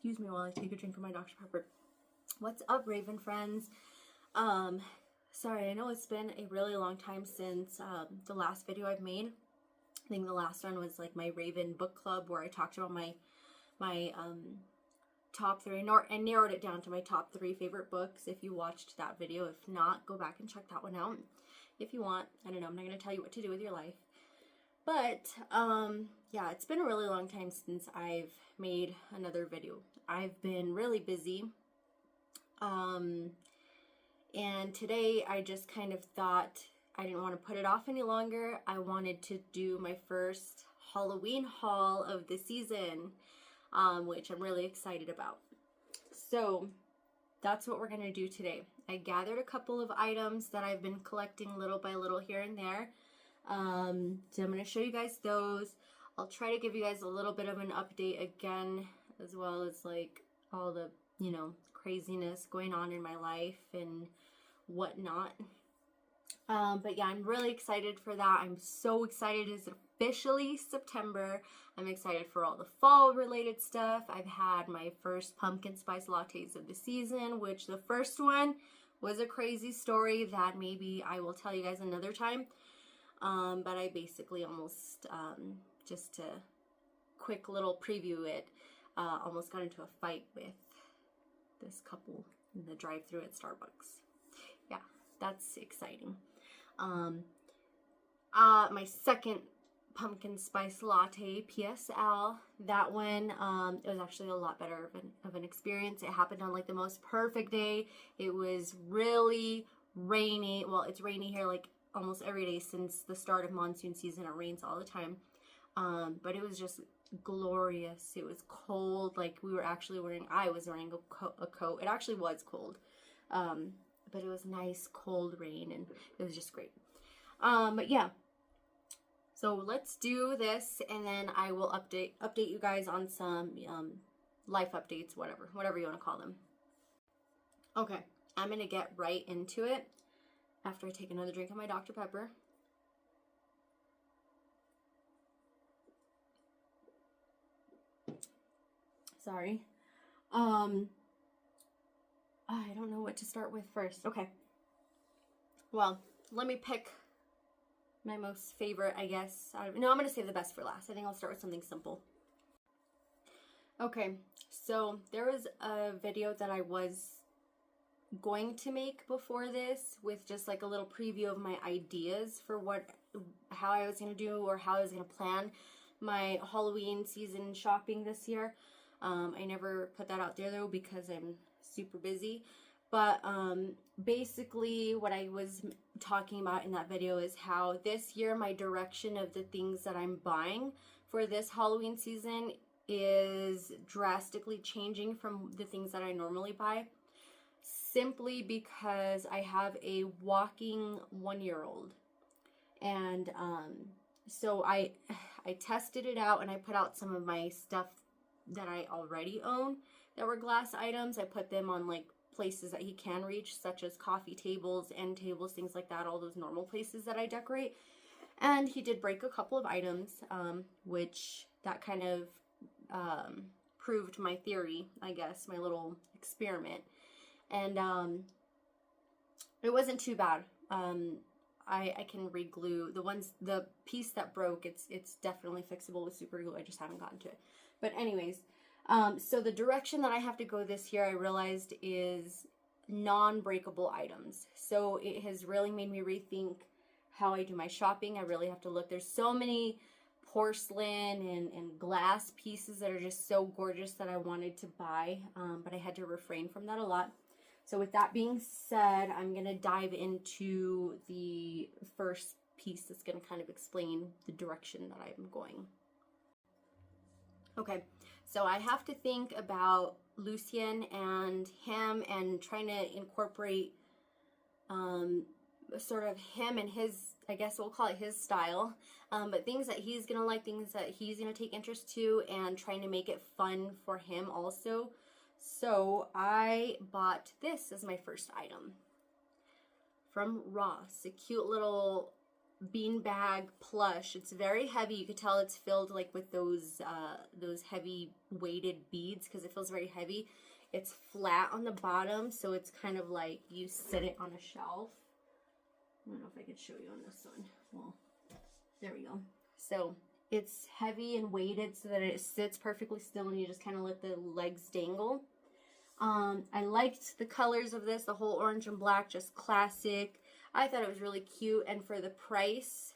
Excuse me while I take a drink of my Dr. Pepper. What's up, Raven friends? Sorry, I know it's been a really long time since the last video I've made. I think the last one was like my Raven book club where I talked about my top 3. I narrowed it down to my top 3 favorite books. If you watched that video, if not, go back and check that one out if you want. I don't know, I'm not going to tell you what to do with your life. But, yeah, it's been a really long time since I've made another video. I've been really busy. And today I just kind of thought I didn't want to put it off any longer. I wanted to do my first Halloween haul of the season, which I'm really excited about. So that's what we're going to do today. I gathered a couple of items that I've been collecting little by little here and there. So I'm going to show you guys those. I'll try to give you guys a little bit of an update again, as well as like all the, you know, craziness going on in my life and whatnot. But yeah, I'm really excited for that. I'm so excited. It's officially September. I'm excited for all the fall related stuff. I've had my first pumpkin spice lattes of the season, which the first one was a crazy story that maybe I will tell you guys another time. But I basically almost, just to quick little preview it, almost got into a fight with this couple in the drive-thru at Starbucks. Yeah, that's exciting. My second pumpkin spice latte, PSL, that one, it was actually a lot better of an experience. It happened on like the most perfect day. It was really rainy. Well, it's rainy here like almost every day since the start of monsoon season. It rains all the time. But it was just glorious. It was cold. Like I was wearing a coat. It actually was cold. But it was nice cold rain and it was just great. But yeah. So let's do this and then I will update you guys on some life updates, whatever you want to call them. Okay, I'm going to get right into it after I take another drink of my Dr. Pepper. Sorry. I don't know what to start with first. Okay. Well, let me pick my most favorite, I guess. No, I'm going to save the best for last. I think I'll start with something simple. Okay, so there was a video that I was going to make before this with just like a little preview of my ideas for how I was going to do or how I was going to plan my Halloween season shopping this year. I never put that out there though because I'm super busy. But basically what I was talking about in that video is how this year my direction of the things that I'm buying for this Halloween season is drastically changing from the things that I normally buy. Simply because I have a walking 1-year-old. And so I tested it out and I put out some of my stuff that I already own that were glass items. I put them on like places that he can reach, such as coffee tables, end tables, things like that, all those normal places that I decorate. And he did break a couple of items, which that kind of proved my theory, I guess, my little experiment. And it wasn't too bad. I can re-glue the piece that broke. It's definitely fixable with super glue. I just haven't gotten to it. But anyways, so the direction that I have to go this year, I realized, is non-breakable items. So it has really made me rethink how I do my shopping. I really have to look. There's so many porcelain and glass pieces that are just so gorgeous that I wanted to buy, but I had to refrain from that a lot. So with that being said, I'm going to dive into the first piece that's going to kind of explain the direction that I'm going. Okay, so I have to think about Lucien and him and trying to incorporate sort of him and his, I guess we'll call it his style, but things that he's going to like, things that he's going to take interest to, and trying to make it fun for him also. So I bought this as my first item from Ross, a cute little beanbag plush. It's very heavy. You could tell it's filled like with those heavy weighted beads because it feels very heavy. It's flat on the bottom, so it's kind of like you sit it on a shelf. I don't know if I could show you on this one. Well, there we go. So it's heavy and weighted so that it sits perfectly still and you just kind of let the legs dangle. I liked the colors of this, the whole orange and black, just classic. I thought it was really cute, and for the price,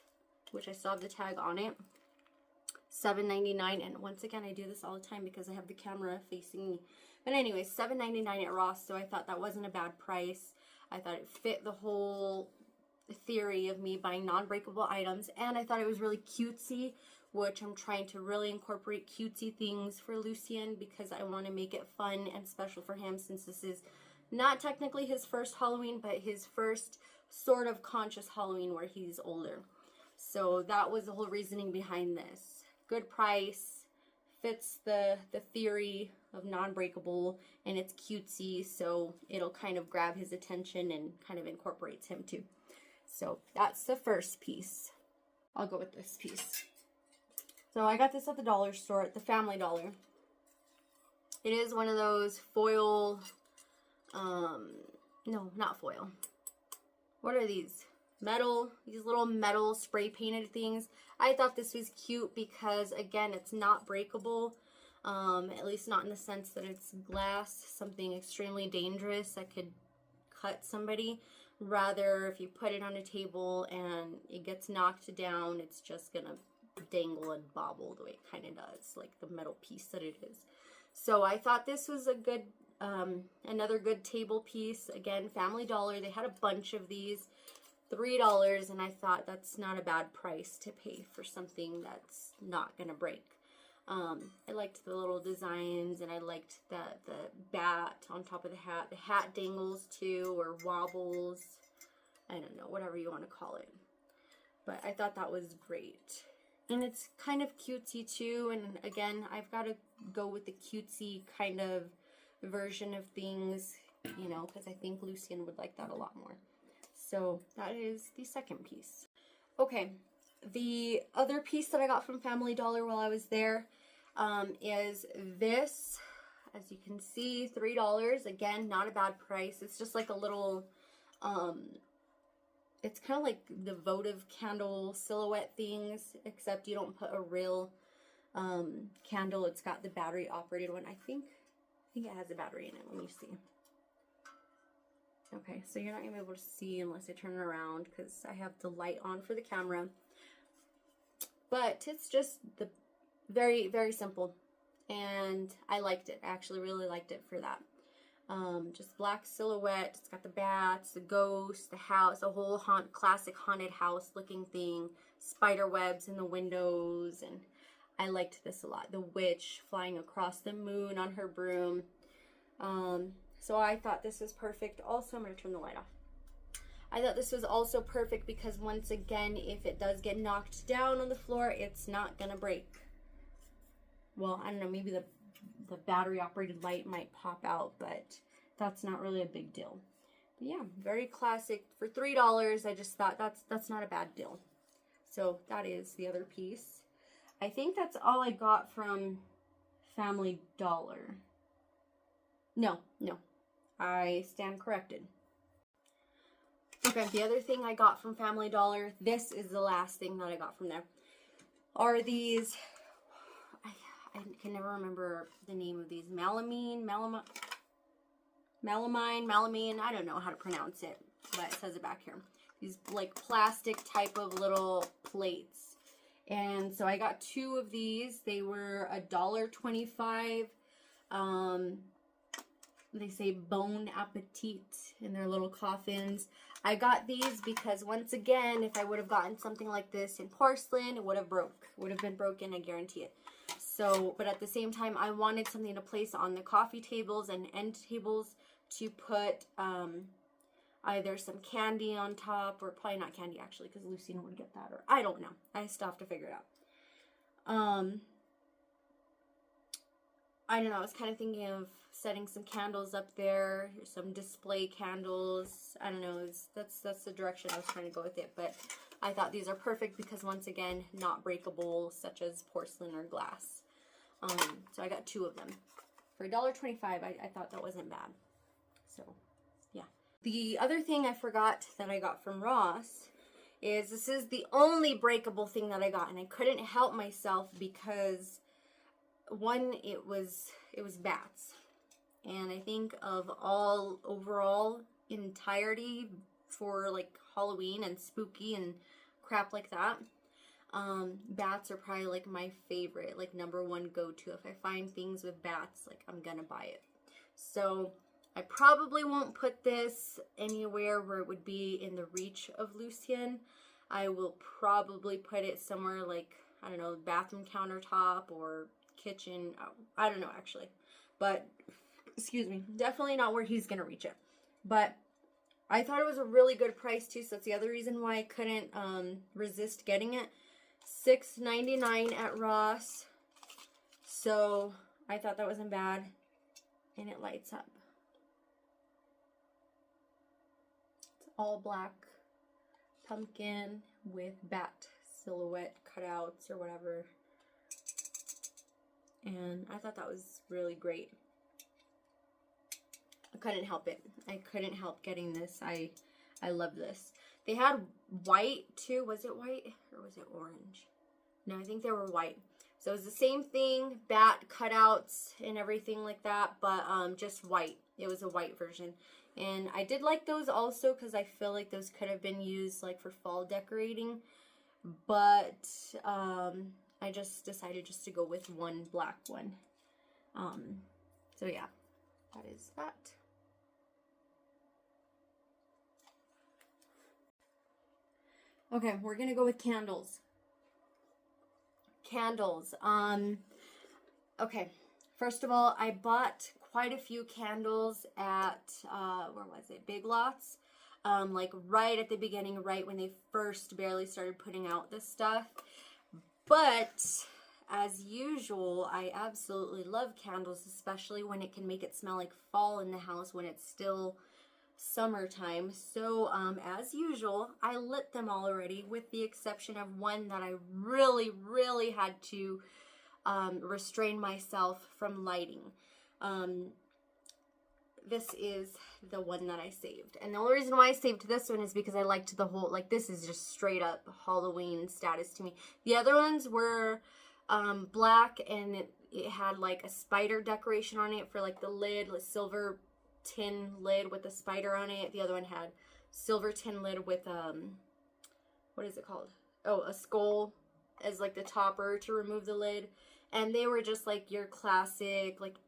which I still have the tag on it, $7.99. And once again, I do this all the time because I have the camera facing me. But anyway, $7.99 at Ross, so I thought that wasn't a bad price. I thought it fit the whole theory of me buying non-breakable items, and I thought it was really cutesy, which I'm trying to really incorporate cutesy things for Lucien because I want to make it fun and special for him, since this is not technically his first Halloween, but his first sort of conscious Halloween where he's older. So that was the whole reasoning behind this. Good price, fits the theory of non-breakable, and it's cutesy, so it'll kind of grab his attention and kind of incorporates him too. So that's the first piece. I'll go with this piece. So I got this at the dollar store, at the Family Dollar. It is one of those foil, no, not foil. What are these? Metal, these little metal spray painted things. I thought this was cute because, again, it's not breakable. At least not in the sense that it's glass, something extremely dangerous that could cut somebody. Rather, if you put it on a table and it gets knocked down, it's just gonna dangle and bobble the way it kind of does, like the metal piece that it is. So I thought this was a good, another good table piece. Again, Family Dollar, they had a bunch of these, $3, and I thought that's not a bad price to pay for something that's not gonna break. I liked the little designs, and I liked the bat on top of the hat. The hat dangles too, or wobbles. I don't know, whatever you want to call it. But I thought that was great. And it's kind of cutesy too, and again, I've got to go with the cutesy kind of version of things, you know, because I think Lucien would like that a lot more. So that is the second piece. Okay, the other piece that I got from Family Dollar while I was there is this. As you can see, $3. Again, not a bad price. It's just like a little, it's kind of like the votive candle silhouette things, except you don't put a real candle. It's got the battery operated one. I think it has a battery in it. Let me see. Okay, so you're not going to be able to see unless I turn it around because I have the light on for the camera. But it's just the very, very simple. And I liked it. I actually really liked it for that. Just black silhouette. It's got the bats, the ghosts, the house, the whole classic haunted house looking thing. Spider webs in the windows. And I liked this a lot. The witch flying across the moon on her broom. So I thought this was perfect. Also, I'm going to turn the light off. I thought this was also perfect because, once again, if it does get knocked down on the floor, it's not going to break. Well, I don't know, maybe the battery-operated light might pop out, but that's not really a big deal. But yeah, very classic. For $3, I just thought that's not a bad deal. So that is the other piece. I think that's all I got from Family Dollar. No. I stand corrected. Okay, the other thing I got from Family Dollar, this is the last thing that I got from there, are these, I can never remember the name of these, melamine, I don't know how to pronounce it, but it says it back here. These like plastic type of little plates. And so I got 2 of these. They were $1.25. They say Bon Appetit in their little coffins. I got these because, once again, if I would have gotten something like this in porcelain, it would have been broken, I guarantee it. So, but at the same time, I wanted something to place on the coffee tables and end tables to put either some candy on top, or probably not candy actually, because Lucina would get that, or I don't know. I still have to figure it out. I don't know, I was kind of thinking of setting some candles up there, some display candles. I don't know, that's the direction I was trying to go with it. But I thought these are perfect because, once again, not breakable, such as porcelain or glass. So I got 2 of them. For $1.25, I thought that wasn't bad. So, yeah. The other thing I forgot that I got from Ross is this is the only breakable thing that I got, and I couldn't help myself because, one, it was bats. And I think of all overall entirety for like Halloween and spooky and crap like that, bats are probably like my favorite, like #1 go-to. If I find things with bats, like I'm gonna buy it. So I probably won't put this anywhere where it would be in the reach of Lucien. I will probably put it somewhere like, I don't know, bathroom countertop or kitchen. I don't know actually, but excuse me, definitely not where he's gonna reach it. But I thought it was a really good price too, so that's the other reason why I couldn't resist getting it. $6.99 at Ross. So I thought that wasn't bad. And it lights up. It's all black pumpkin with bat silhouette cutouts or whatever. And I thought that was really great. I couldn't help it. I couldn't help getting this. I love this. They had white too. Was it white or was it orange? No, I think they were white. So it was the same thing, bat cutouts and everything like that, but just white. It was a white version. And I did like those also because I feel like those could have been used like for fall decorating. But I just decided just to go with one black one. So yeah, that is that. Okay, we're gonna go with candles. Candles. Okay, first of all, I bought quite a few candles at where was it? Big Lots. Like right at the beginning, right when they first barely started putting out this stuff. But as usual, I absolutely love candles, especially when it can make it smell like fall in the house when it's still summertime. So as usual, I lit them all already, with the exception of one that I really had to restrain myself from lighting. This is the one that I saved, and the only reason why I saved this one is because I liked the whole, like, this is just straight up Halloween status to me. The other ones were black, and it had like a spider decoration on it for like the lid, like silver tin lid with a spider on it. The other one had silver tin lid with what is it called? Oh, a skull as like the topper to remove the lid. And they were just like your classic like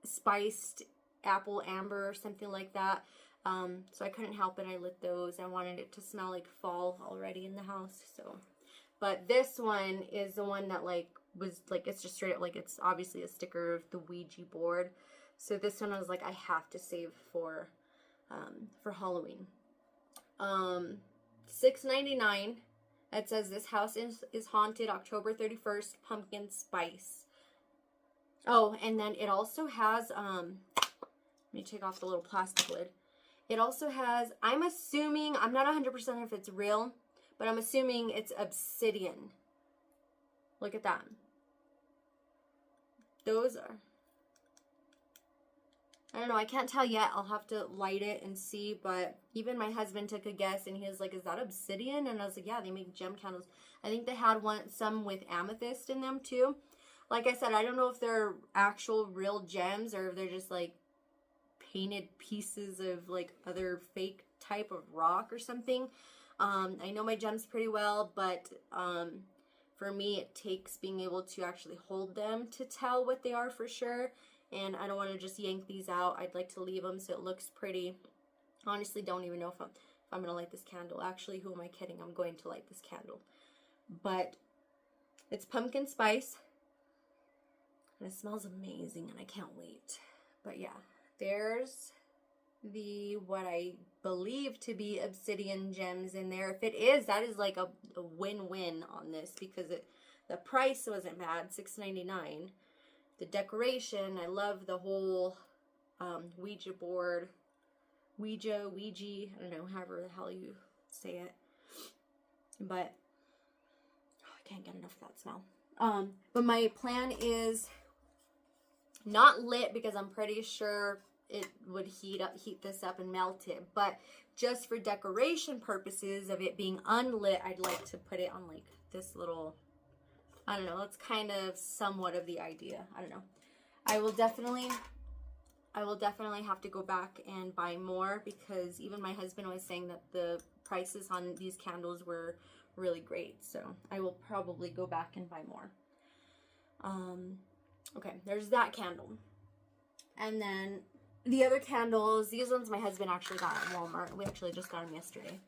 spiced apple amber or something like that. So I couldn't help it. I lit those. I wanted it to smell like fall already in the house. So, but this one is the one that like was like, it's just straight up like, it's obviously a sticker of the Ouija board. So this one I was like, I have to save for Halloween. $6.99. It says this house is haunted October 31st, pumpkin spice. Oh, and then it also has, let me take off the little plastic lid. It also has, I'm assuming, I'm not 100% if it's real, but I'm assuming it's obsidian. Look at that. Those are, I don't know, I can't tell yet. I'll have to light it and see, but even my husband took a guess and he was like, is that obsidian? And I was like, yeah, they make gem candles. I think they had some with amethyst in them too. Like I said, I don't know if they're actual real gems or if they're just like painted pieces of like other fake type of rock or something. I know my gems pretty well, but for me it takes being able to actually hold them to tell what they are for sure. And I don't want to just yank these out. I'd like to leave them so it looks pretty. Honestly, don't even know if I'm going to light this candle. Actually, who am I kidding? I'm going to light this candle. But it's pumpkin spice. And it smells amazing and I can't wait. But yeah, there's the what I believe to be obsidian gems in there. If it is, that is like a win-win on this because the price wasn't bad, $6.99. The decoration, I love the whole Ouija board, Ouija, I don't know, however the hell you say it. but oh, I can't get enough of that smell. But my plan is not lit because I'm pretty sure it would heat this up and melt it, but just for decoration purposes of it being unlit, I'd like to put it on like this little, I don't know, that's kind of somewhat of the idea. I don't know. I will definitely have to go back and buy more, because even my husband was saying that the prices on these candles were really great. So I will probably go back and buy more. Okay, there's that candle. And then the other candles, these ones my husband actually got at Walmart. We actually just got them yesterday.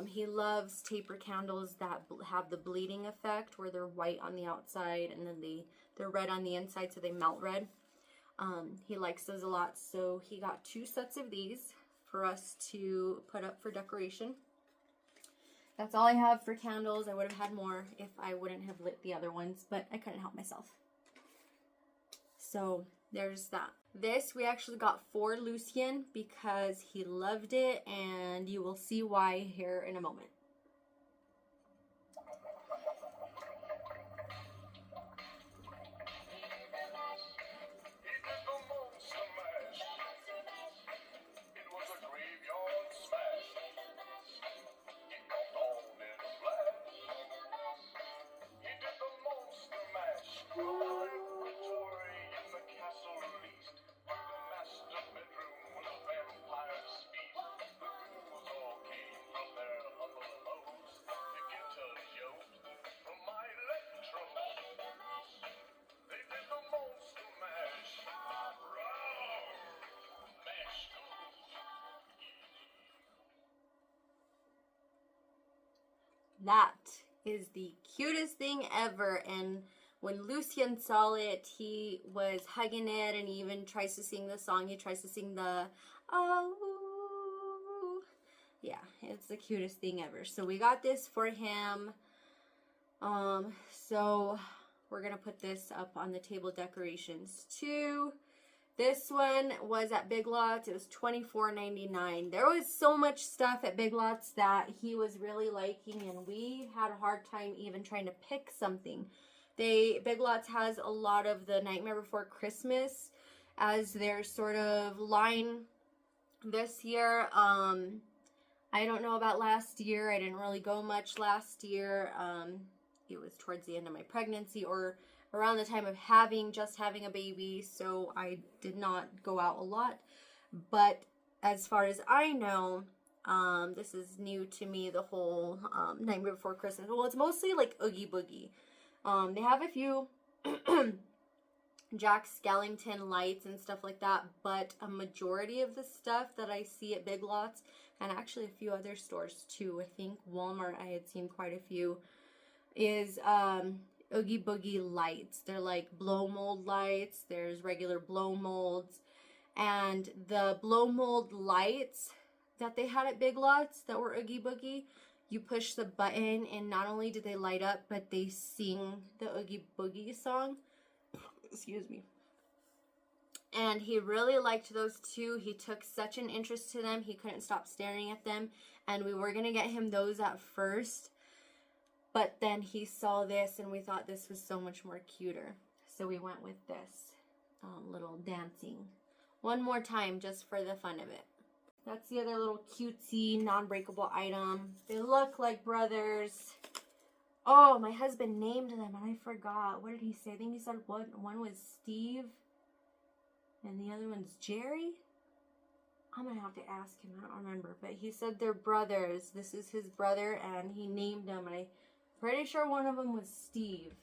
He loves taper candles that have the bleeding effect, where they're white on the outside and then they're red on the inside, so they melt red. He likes those a lot, so he got 2 sets of these for us to put up for decoration. That's all I have for candles. I would have had more if I wouldn't have lit the other ones, but I couldn't help myself. So there's that. This we actually got for Lucien because he loved it, and you will see why here in a moment. That is the cutest thing ever, and when Lucien saw it, he was hugging it, and he even tries to sing the song. He tries to sing the, oh, yeah, it's the cutest thing ever. So we got this for him. So we're gonna put this up on the table decorations too. This one was at Big Lots. It was $24.99. There was so much stuff at Big Lots that he was really liking, and we had a hard time even trying to pick something. Big Lots has a lot of the Nightmare Before Christmas as their sort of line this year. I don't know about last year. I didn't really go much last year. It was towards the end of my pregnancy, or around the time of just having a baby, so I did not go out a lot. But as far as I know, this is new to me, the whole Nightmare Before Christmas. Well, it's mostly like Oogie Boogie. They have a few Jack Skellington lights and stuff like that, but a majority of the stuff that I see at Big Lots, and actually a few other stores too, I think Walmart, I had seen quite a few, is Oogie Boogie lights. They're like blow mold lights. There's regular blow molds. And the blow mold lights that they had at Big Lots that were Oogie Boogie, you push the button and not only do they light up, but they sing the Oogie Boogie song. Excuse me. And he really liked those too. He took such an interest to them. He couldn't stop staring at them. And we were going to get him those at first. But then he saw this and we thought this was so much more cuter. So we went with this little dancing. One more time just for the fun of it. That's the other little cutesy non-breakable item. They look like brothers. Oh, my husband named them and I forgot. What did he say? I think he said one was Steve and the other one's Jerry. I'm going to have to ask him. I don't remember. But he said they're brothers. This is his brother and he named them. And I'm pretty sure one of them was Steve.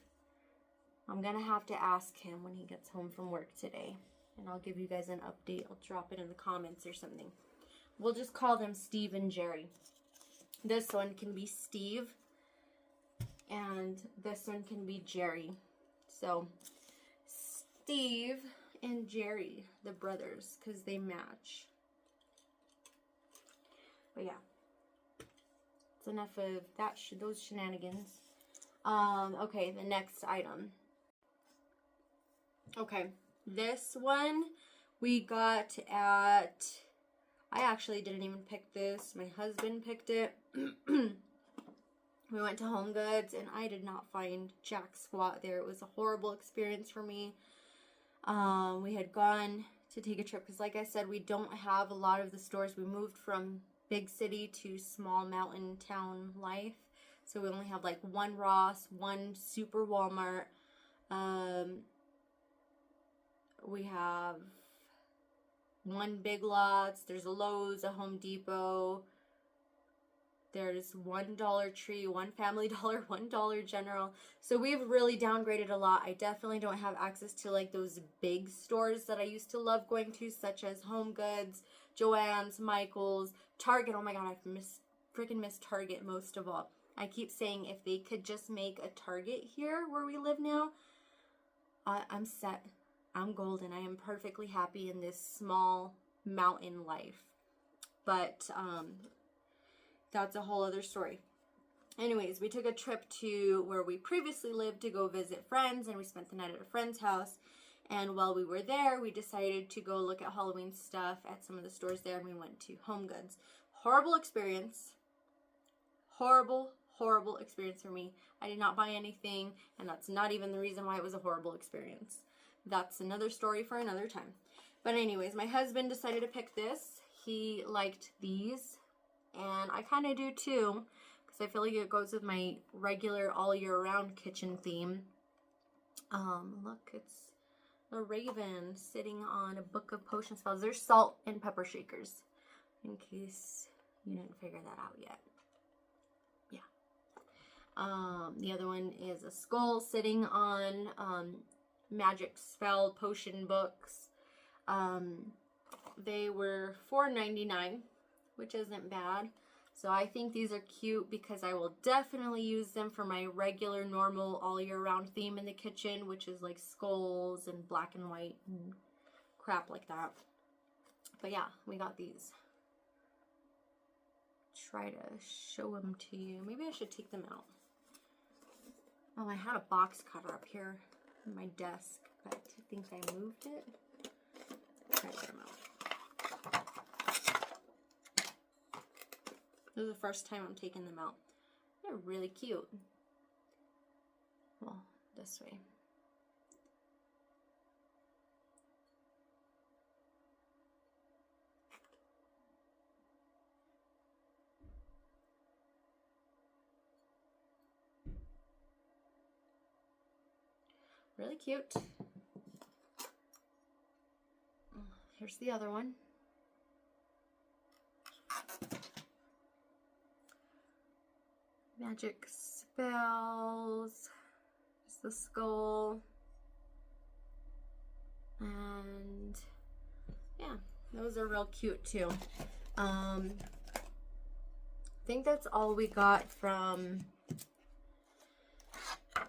I'm going to have to ask him when he gets home from work today. And I'll give you guys an update. I'll drop it in the comments or something. We'll just call them Steve and Jerry. This one can be Steve. And this one can be Jerry. So, Steve and Jerry, the brothers, because they match. But yeah. That's enough of that those shenanigans. Okay, the next item. Okay, this one we got at... I actually didn't even pick this. My husband picked it. We went to Home Goods, and I did not find jack squat there. It was a horrible experience for me. We had gone to take a trip because, like I said, we don't have a lot of the stores. We moved from big city to small mountain town life, so we only have like one Ross, one super Walmart. We have one Big Lots. There's a Lowe's, a Home Depot. There's one Dollar Tree, one Family Dollar, one Dollar General. So we've really downgraded a lot. I definitely don't have access to like those big stores that I used to love going to, such as Home Goods, Joann's, Michael's, Target. Oh my God, I freaking miss Target most of all. I keep saying if they could just make a Target here where we live now, I'm set. I'm golden. I am perfectly happy in this small mountain life. But that's a whole other story. Anyways, we took a trip to where we previously lived to go visit friends, and we spent the night at a friend's house. And while we were there, we decided to go look at Halloween stuff at some of the stores there, and we went to Home Goods. Horrible experience. Horrible experience for me. I did not buy anything, and that's not even the reason why it was a horrible experience. That's another story for another time. But anyways, my husband decided to pick this. He liked these, and I kind of do too, because I feel like it goes with my regular all year round kitchen theme. Look, it's a raven sitting on a book of potion spells. There's salt and pepper shakers, in case you didn't figure that out yet. Yeah. The other one is a skull sitting on magic spell potion books. They were $4.99, which isn't bad. So I think these are cute because I will definitely use them for my regular, normal, all year round theme in the kitchen, which is like skulls and black and white and crap like that. But yeah, we got these. Try to show them to you. Maybe I should take them out. Oh, I had a box cutter up here on my desk, but I think I moved it. Try to get them out. This is the first time I'm taking them out. They're really cute. Well, this way. Really cute. Here's the other one. Magic spells. Just the skull. And yeah, those are real cute too. I think that's all we got from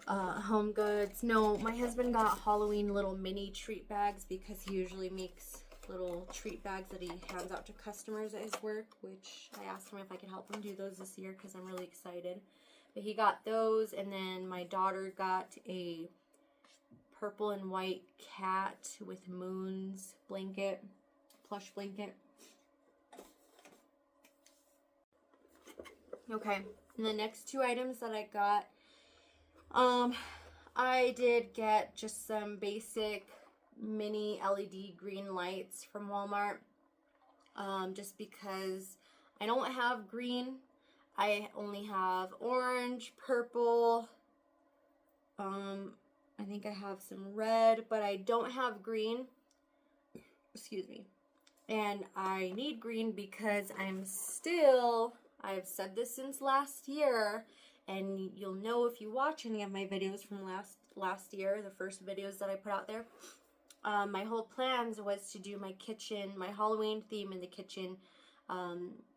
Home Goods. No, my husband got Halloween little mini treat bags because he usually makes little treat bags that he hands out to customers at his work, which I asked him if I could help him do those this year because I'm really excited. But he got those, and then my daughter got a purple and white cat with moons blanket, plush blanket. Okay, and the next two items that I got, I did get just some basic mini LED green lights from Walmart, just because I don't have green. I only have orange, purple, I think I have some red, but I don't have green. Excuse me. And I need green because I've said this since last year, and you'll know if you watch any of my videos from last year, the first videos that I put out there. My whole plans was to do my kitchen, my Halloween theme in the kitchen,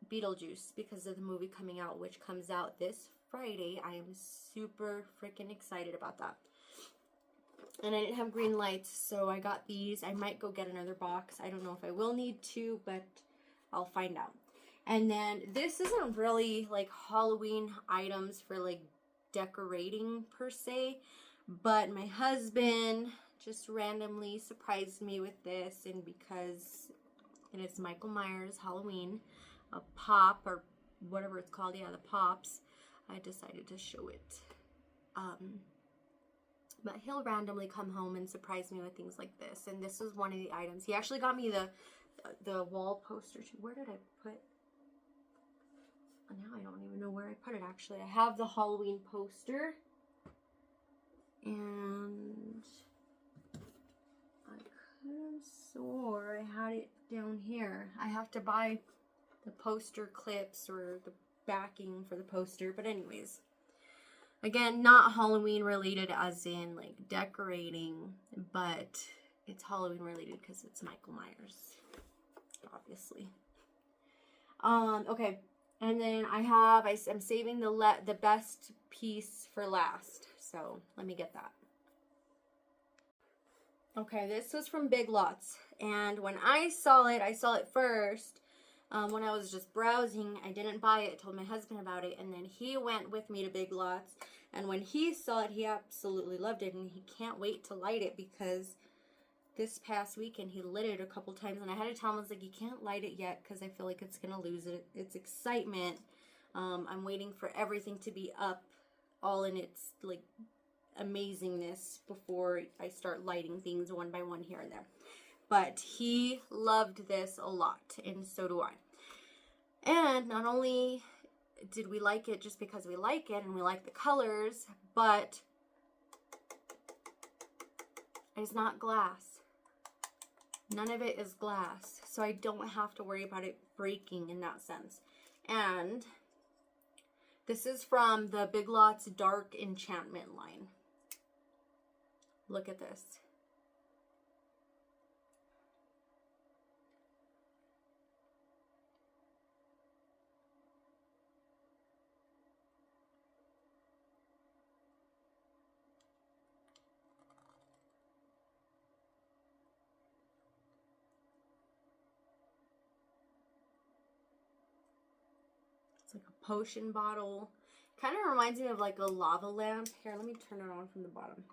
Beetlejuice, because of the movie coming out, which comes out this Friday. I am super freaking excited about that. And I didn't have green lights, so I got these. I might go get another box. I don't know if I will need to, but I'll find out. And then this isn't really like Halloween items for like decorating per se, but my husband just randomly surprised me with this, and because it is Michael Myers Halloween, a pop or whatever it's called, yeah, the pops. I decided to show it. But he'll randomly come home and surprise me with things like this. And this was one of the items. He actually got me the wall poster too. Where did I put? Now I don't even know where I put it actually. I have the Halloween poster. And I could have swore I had it down here. I have to buy the poster clips or the backing for the poster. But anyways. Again, not Halloween related as in like decorating, but it's Halloween related because it's Michael Myers, obviously. Okay, and then I'm saving the best piece for last, so let me get that. Okay, this was from Big Lots, and when I saw it first. When I was just browsing, I didn't buy it. I told my husband about it, and then he went with me to Big Lots, and when he saw it, he absolutely loved it, and he can't wait to light it because this past weekend he lit it a couple times, and I had to tell him, I was like, you can't light it yet because I feel like it's going to lose its excitement. I'm waiting for everything to be up all in its, like, amazingness before I start lighting things one by one here and there. But he loved this a lot, and so do I. And not only did we like it just because we like it and we like the colors, but it's not glass. None of it is glass, so I don't have to worry about it breaking in that sense. And this is from the Big Lots Dark Enchantment line. Look at this. It's like a potion bottle. Kind of reminds me of like a lava lamp. Here, let me turn it on from the bottom.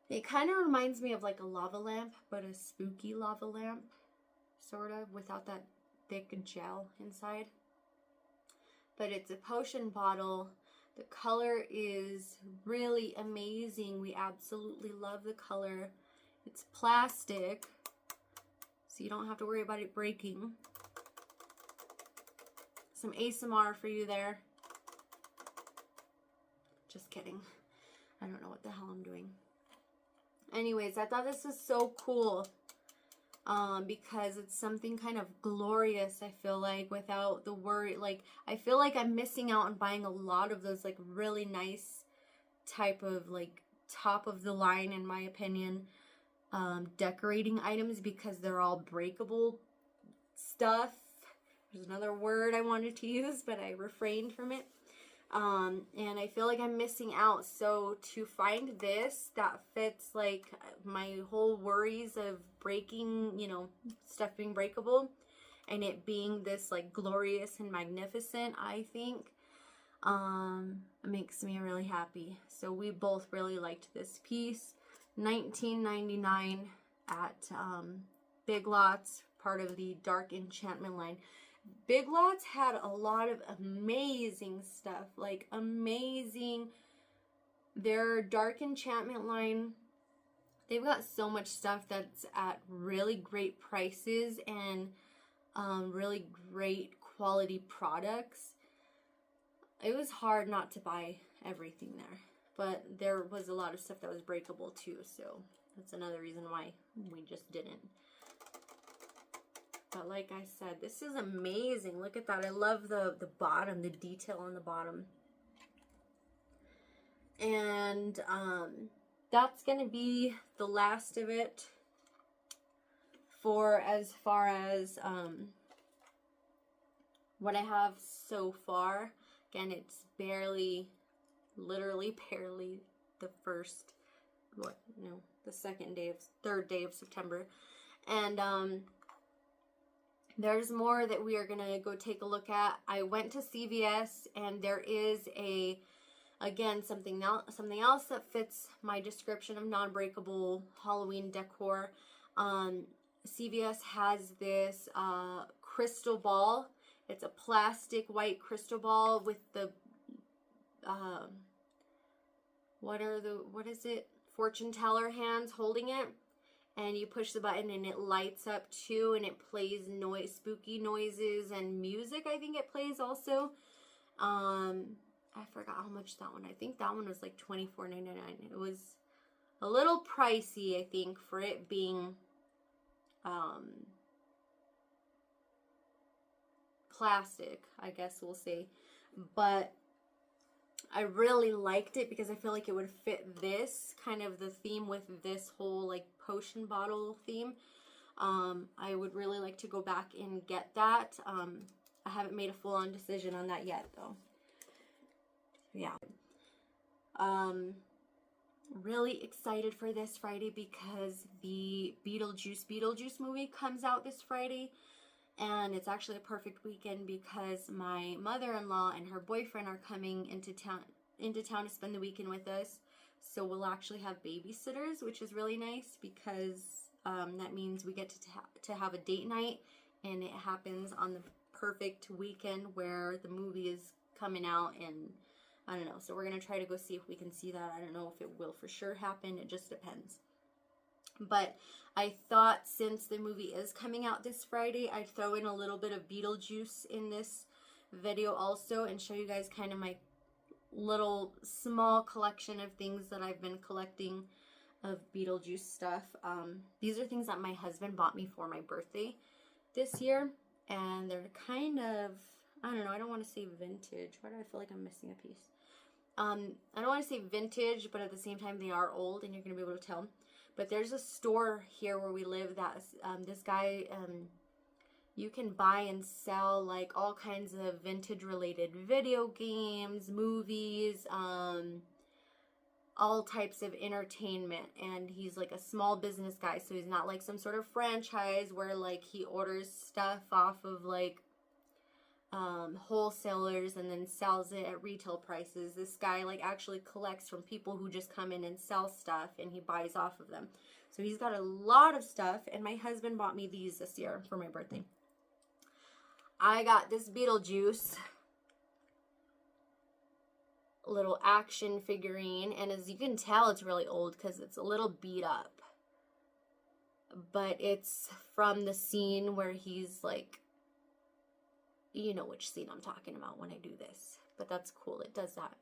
It kind of reminds me of like a lava lamp, but a spooky lava lamp, sort of, without that thick gel inside. But it's a potion bottle. The color is really amazing. We absolutely love the color. It's plastic, so you don't have to worry about it breaking. Some ASMR for you there. Just kidding. I don't know what the hell I'm doing. Anyways, I thought this was so cool because it's something kind of glorious, I feel like, without the worry. Like, I feel like I'm missing out on buying a lot of those, like, really nice type of, like, top of the line, in my opinion, decorating items because they're all breakable stuff. There's another word I wanted to use, but I refrained from it. And I feel like I'm missing out. So to find this that fits like my whole worries of breaking, you know, stuff being breakable, and it being this like glorious and magnificent, I think, makes me really happy. So we both really liked this piece. $19.99 at Big Lots, part of the Dark Enchantment line. Big Lots had a lot of amazing stuff, like amazing. Their Dark Enchantment line, they've got so much stuff that's at really great prices and really great quality products. It was hard not to buy everything there, but there was a lot of stuff that was breakable too, so that's another reason why we just didn't. But like I said, this is amazing. Look at that. I love the bottom, the detail on the bottom. And that's going to be the last of it for as far as what I have so far. Again, it's barely, literally barely the first, the third day of September. And there's more that we are gonna go take a look at. I went to CVS and there is again, something else that fits my description of non-breakable Halloween decor. CVS has this crystal ball. It's a plastic white crystal ball with the, what is it? Fortune teller hands holding it. And you push the button and it lights up too, and it plays spooky noises and music. I think it plays also. I forgot how much that one. I think that one was like $24.99. It was a little pricey, I think, for it being plastic, I guess we'll say. But I really liked it because I feel like it would fit this kind of the theme with this whole like potion bottle theme. I would really like to go back and get that. I haven't made a full-on decision on that yet though. Yeah. Really excited for this Friday because the Beetlejuice movie comes out this Friday. And it's actually a perfect weekend because my mother-in-law and her boyfriend are coming into town to spend the weekend with us. So we'll actually have babysitters, which is really nice because that means we get to have a date night, and it happens on the perfect weekend where the movie is coming out, and I don't know. So we're going to try to go see if we can see that. I don't know if it will for sure happen. It just depends. But I thought since the movie is coming out this Friday, I'd throw in a little bit of Beetlejuice in this video also and show you guys kind of my little small collection of things that I've been collecting of Beetlejuice stuff. These are things that my husband bought me for my birthday this year, and they're kind of, I don't know, I don't want to say vintage. Why do I feel like I'm missing a piece? I don't want to say vintage, but at the same time they are old, and you're going to be able to tell. But there's a store here where we live that this guy, you can buy and sell like all kinds of vintage related video games, movies, all types of entertainment. And he's like a small business guy, so he's not like some sort of franchise where like he orders stuff off of like wholesalers and then sells it at retail prices. This guy like actually collects from people who just come in and sell stuff, and he buys off of them. So he's got a lot of stuff, and my husband bought me these this year for my birthday. I got this Beetlejuice little action figurine, and as you can tell, it's really old because it's a little beat up. But it's from the scene where he's like, you know which scene I'm talking about when I do this. But that's cool. It does that.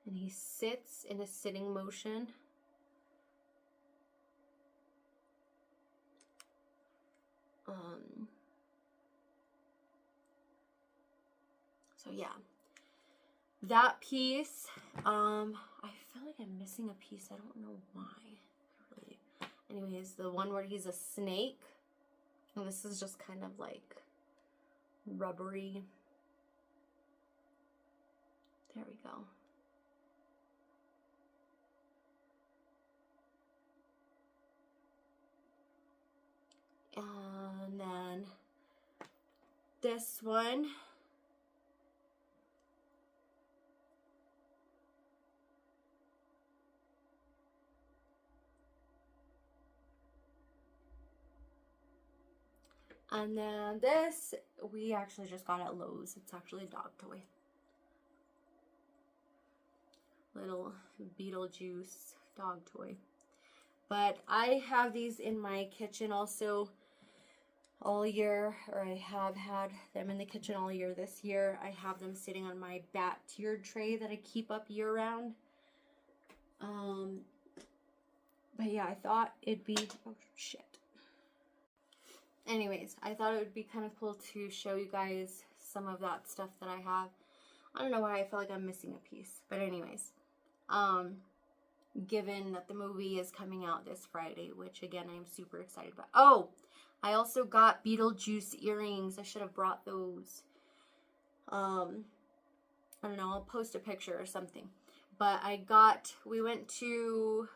And he sits in a sitting motion. So yeah. That piece, I feel like I'm missing a piece. I don't know why. Really. Anyways, the one where he's a snake. And this is just kind of like rubbery. There we go. And then this one. And then this, we actually just got at Lowe's. It's actually a dog toy. Little Beetlejuice dog toy. But I have these in my kitchen also all year, or I have had them in the kitchen all year this year. I have them sitting on my bat tiered tray that I keep up year round. But yeah, I thought it'd be, oh shit. Anyways, I thought it would be kind of cool to show you guys some of that stuff that I have. I don't know why I feel like I'm missing a piece. But anyways, given that the movie is coming out this Friday, which again, I'm super excited about. Oh, I also got Beetlejuice earrings. I should have brought those. I don't know, I'll post a picture or something. But we went to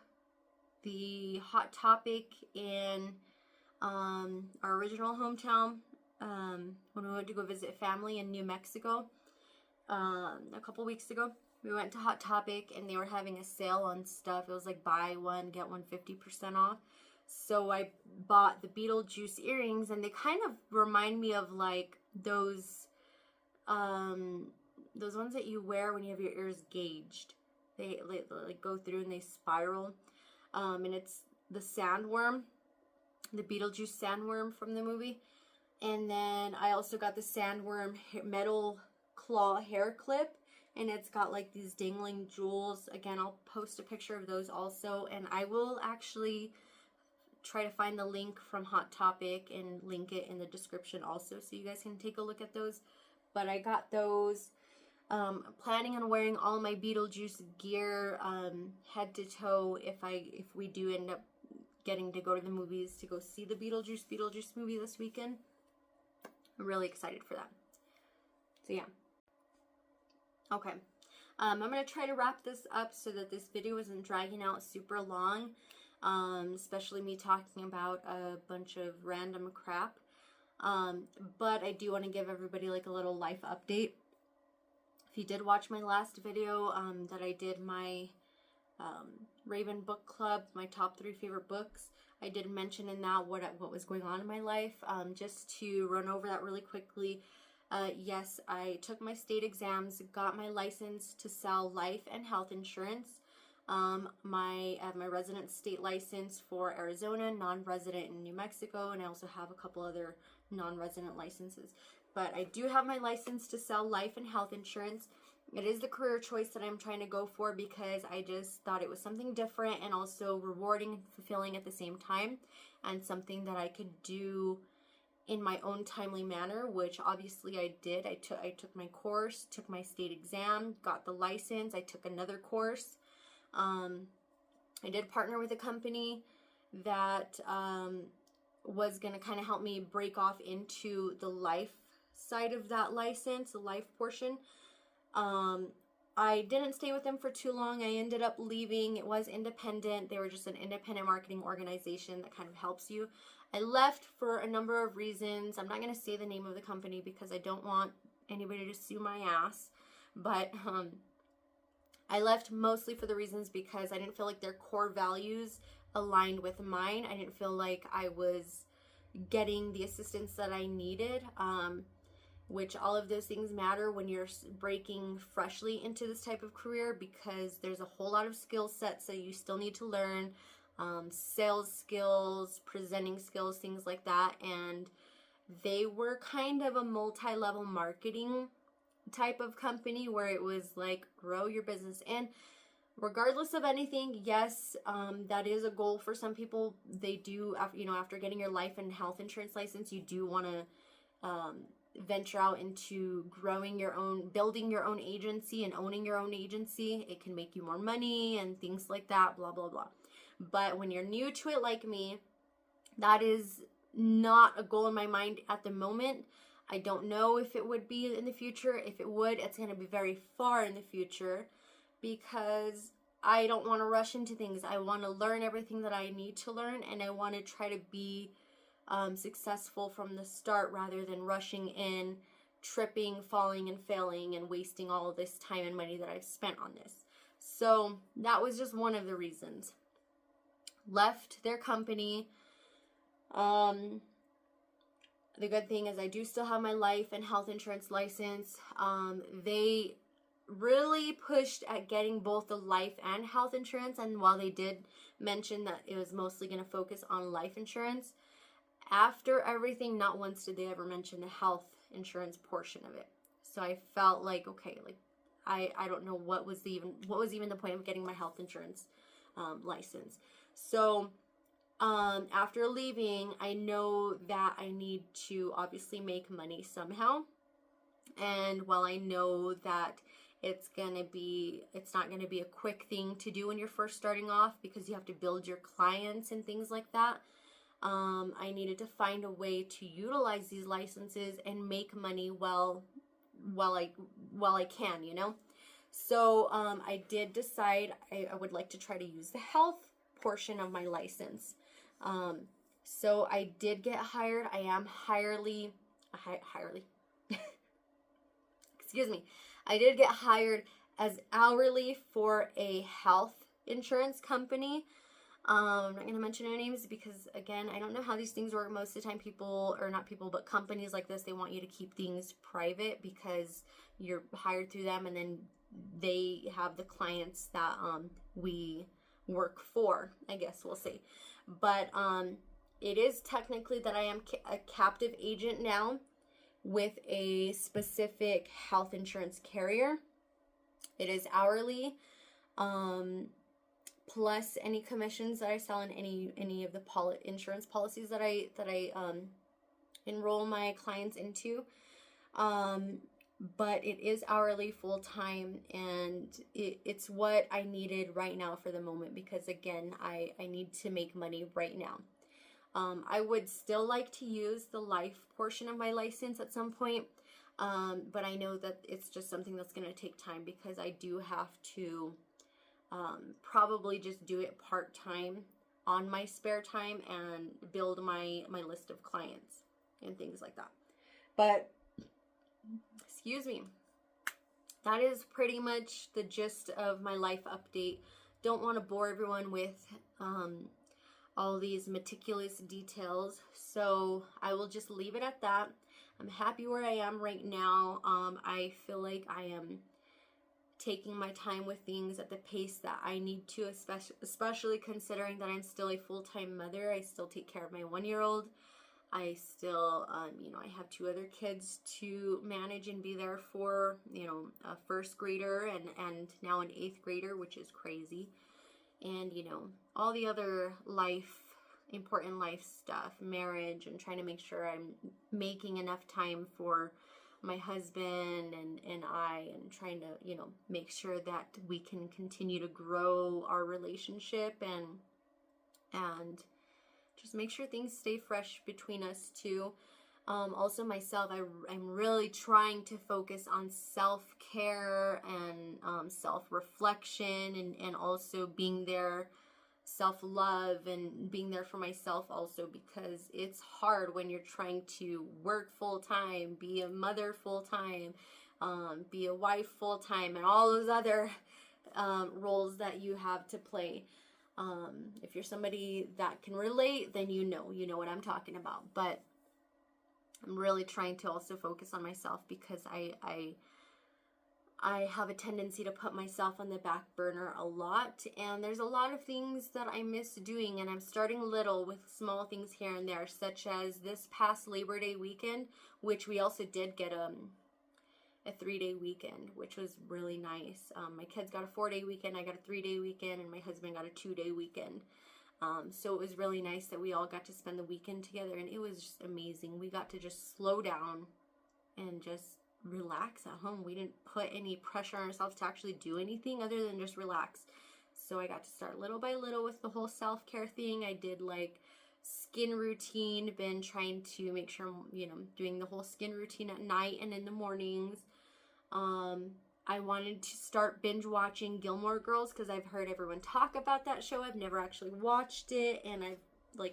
the Hot Topic in our original hometown when we went to go visit family in New Mexico a couple weeks ago. We went to Hot Topic and they were having a sale on stuff. It was like buy one, get one 50% off. So I bought the Beetlejuice earrings, and they kind of remind me of like those ones that you wear when you have your ears gauged. They like go through and they spiral. And it's the sandworm, the Beetlejuice sandworm from the movie. And then I also got the sandworm metal claw hair clip, and it's got like these dangling jewels. Again, I'll post a picture of those also, and I will actually try to find the link from Hot Topic and link it in the description also, so you guys can take a look at those. But I got those. Planning on wearing all my Beetlejuice gear, head to toe, if we do end up getting to go to the movies to go see the Beetlejuice movie this weekend. I'm really excited for that. So yeah. Okay. I'm going to try to wrap this up so that this video isn't dragging out super long. Especially me talking about a bunch of random crap. But I do want to give everybody like a little life update. If you did watch my last video that I did my Raven book club, my top 3 favorite books, I did mention in that what was going on in my life. Just to run over that really quickly, yes, I took my state exams, got my license to sell life and health insurance. I have my resident state license for Arizona, non-resident in New Mexico, and I also have a couple other non-resident licenses. But I do have my license to sell life and health insurance. It is the career choice that I'm trying to go for because I just thought it was something different and also rewarding and fulfilling at the same time, and something that I could do in my own timely manner, which obviously I did. I took my course, took my state exam, got the license, I took another course. I did partner with a company that was going to kind of help me break off into the life side of that license, the life portion. I didn't stay with them for too long. I ended up leaving. It was independent. They were just an independent marketing organization that kind of helps you. I left for a number of reasons. I'm not going to say the name of the company because I don't want anybody to sue my ass. But I left mostly for the reasons because I didn't feel like their core values aligned with mine. I didn't feel like I was getting the assistance that I needed, which all of those things matter when you're breaking freshly into this type of career, because there's a whole lot of skill sets that you still need to learn, sales skills, presenting skills, things like that. And they were kind of a multi-level marketing type of company where it was like, grow your business. And regardless of anything, yes, that is a goal for some people. They do, after getting your life and health insurance license, you do want to venture out into building your own agency and owning your own agency. It can make you more money and things like that, blah, blah, blah. But when you're new to it like me, that is not a goal in my mind at the moment. I don't know if it would be in the future. If it would, it's going to be very far in the future, because I don't want to rush into things. I want to learn everything that I need to learn, and I want to try to be successful from the start rather than rushing in, tripping, falling, and failing, and wasting all of this time and money that I've spent on this. So that was just one of the reasons. Left their company. The good thing is I do still have my life and health insurance license. They really pushed at getting both the life and health insurance, and while they did mention that it was mostly going to focus on life insurance, after everything, not once did they ever mention the health insurance portion of it. So I felt like, okay, like I don't know what was even the point of getting my health insurance license. So after leaving, I know that I need to obviously make money somehow. And while I know that it's not going to be a quick thing to do when you're first starting off, because you have to build your clients and things like that, I needed to find a way to utilize these licenses and make money while I can, So I did decide I would like to try to use the health portion of my license. So I did get hired. I am excuse me. I did get hired as hourly for a health insurance company. I'm not going to mention any names because, again, I don't know how these things work. Most of the time people, or not people, but companies like this, they want you to keep things private because you're hired through them, and then they have the clients that we work for, I guess we'll say. But it is technically that I am a captive agent now with a specific health insurance carrier. It is hourly, plus any commissions that I sell in any of the insurance policies that I enroll my clients into. But it is hourly, full time, and it's what I needed right now for the moment, because again, I need to make money right now. I would still like to use the life portion of my license at some point, but I know that it's just something that's going to take time, because I do have to probably just do it part-time on my spare time and build my list of clients and things like that. But excuse me, that is pretty much the gist of my life update. Don't want to bore everyone with all these meticulous details, so I will just leave it at that. I'm happy where I am right now. I feel like I am taking my time with things at the pace that I need to, especially considering that I'm still a full-time mother. I still take care of my 1-year-old. I still, I have 2 other kids to manage and be there for, a 1st grader and now an 8th grader, which is crazy. And, all the other important life stuff, marriage, and trying to make sure I'm making enough time for my husband and I, and trying to, make sure that we can continue to grow our relationship and just make sure things stay fresh between us too. Also myself, I'm really trying to focus on self-care and self-reflection and also being there, self-love, and being there for myself also, because it's hard when you're trying to work full-time, be a mother full-time, be a wife full-time, and all those other roles that you have to play. If you're somebody that can relate, then you know what I'm talking about. But I'm really trying to also focus on myself, because I have a tendency to put myself on the back burner a lot, and there's a lot of things that I miss doing, and I'm starting little with small things here and there, such as this past Labor Day weekend, which we also did get a 3-day weekend, which was really nice. My kids got a 4-day weekend, I got a 3-day weekend, and my husband got a 2-day weekend. So it was really nice that we all got to spend the weekend together, and it was just amazing. We got to just slow down and just relax at home. We didn't put any pressure on ourselves to actually do anything other than just relax. So I got to start little by little with the whole self-care thing. I did like skin routine, been trying to make sure I'm, doing the whole skin routine at night and in the mornings. I wanted to start binge watching Gilmore Girls, because I've heard everyone talk about that show. I've never actually watched it, and I've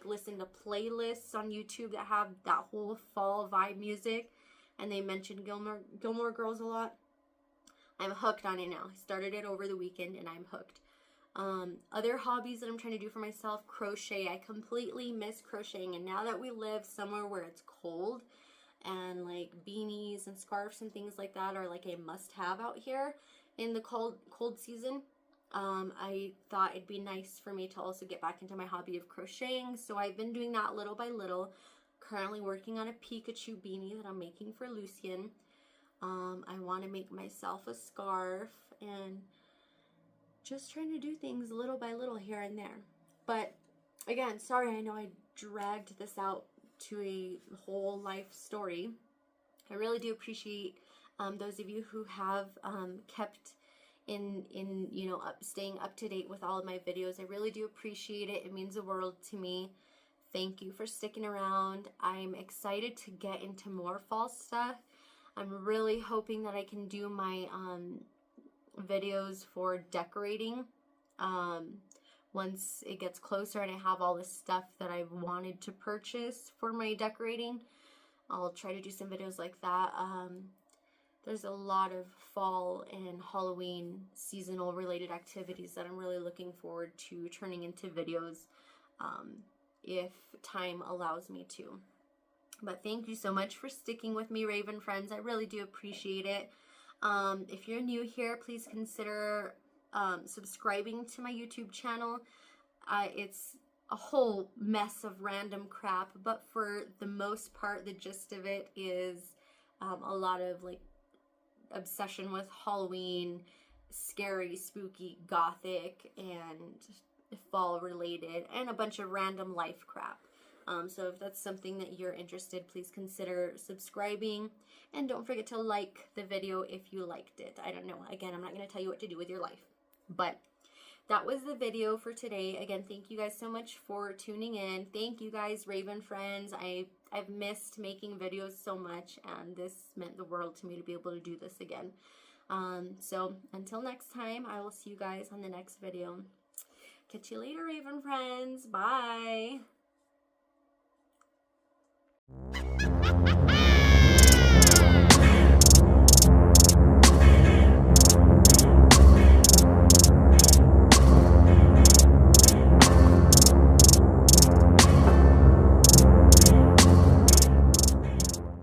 listened to playlists on YouTube that have that whole fall vibe music, and they mentioned Gilmore Girls a lot. I'm hooked on it now. I started it over the weekend, and I'm hooked. Other hobbies that I'm trying to do for myself, crochet. I completely miss crocheting, and now that we live somewhere where it's cold, and beanies and scarves and things like that are a must-have out here in the cold season, I thought it'd be nice for me to also get back into my hobby of crocheting. So I've been doing that little by little. Currently working on a Pikachu beanie that I'm making for Lucian. I want to make myself a scarf, and just trying to do things little by little here and there. But again, sorry, I know I dragged this out to a whole life story. I really do appreciate those of you who have kept in staying up to date with all of my videos. I really do appreciate it. It means the world to me. Thank you for sticking around. I'm excited to get into more fall stuff. I'm really hoping that I can do my videos for decorating once it gets closer and I have all the stuff that I've wanted to purchase for my decorating. I'll try to do some videos like that. there's a lot of fall and Halloween seasonal related activities that I'm really looking forward to turning into videos if time allows me to. But thank you so much for sticking with me, Raven friends. I really do appreciate it. If you're new here, please consider subscribing to my YouTube channel. It's a whole mess of random crap, but for the most part, the gist of it is a lot of like obsession with Halloween, scary, spooky, gothic, and fall related, and a bunch of random life crap. So if that's something that you're interested, please consider subscribing, and don't forget to like the video if you liked it. I don't know, again, I'm not going to tell you what to do with your life, but that was the video for today. Again, thank you guys so much for tuning in. Thank you guys, Raven friends. I've missed making videos so much, and this meant the world to me to be able to do this again. So until next time, I will see you guys on the next video. Catch you later, Raven friends. Bye.